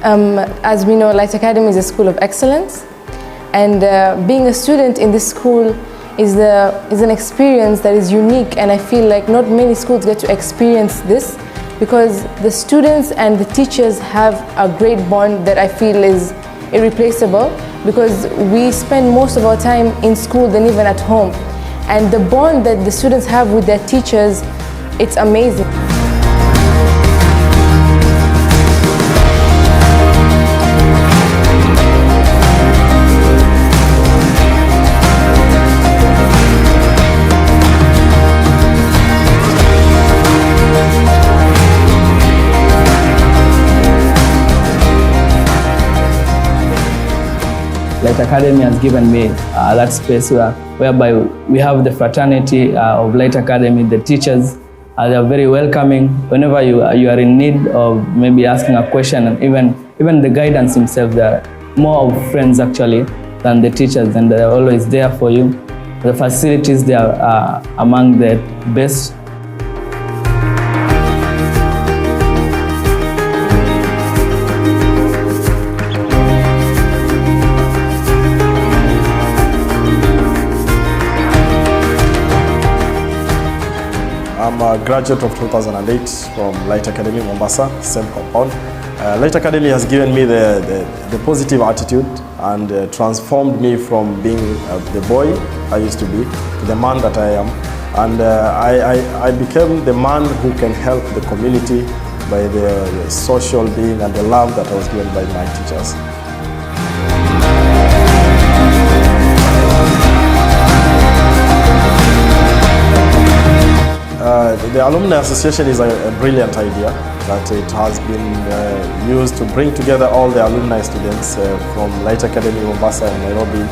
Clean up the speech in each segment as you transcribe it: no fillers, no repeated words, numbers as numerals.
As we know, Light Academy is a school of excellence, and being a student in this school is an experience that is unique, and I feel like not many schools get to experience this, because the students and the teachers have a great bond that I feel is irreplaceable, because we spend most of our time in school than even at home, and the bond that the students have with their teachers, it's amazing. Light Academy has given me that space whereby we have the fraternity of Light Academy. The teachers they are very welcoming. Whenever you are in need of maybe asking a question, and even the guidance himself, they are more of friends actually than the teachers, and they are always there for you. The facilities, they are among the best. I'm a graduate of 2008 from Light Academy, Mombasa, same compound. Light Academy has given me the positive attitude and transformed me from being the boy I used to be to the man that I am. And I became the man who can help the community by the social being and the love that I was given by my teachers. The Alumni Association is a brilliant idea that it has been used to bring together all the alumni students from Light Academy, Mombasa and Nairobi.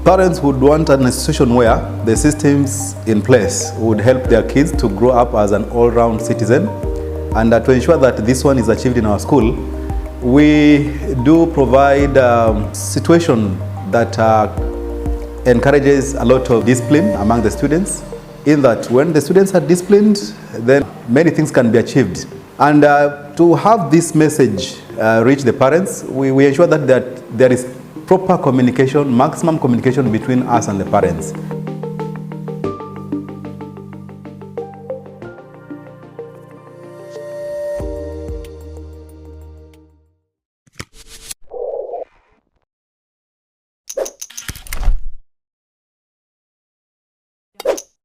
Parents would want an institution where the systems in place would help their kids to grow up as an all-round citizen, and to ensure that this one is achieved in our school, we do provide a situation that encourages a lot of discipline among the students, in that when the students are disciplined, then many things can be achieved. And to have this message reach the parents, we ensure that there is proper communication, maximum communication between us and the parents.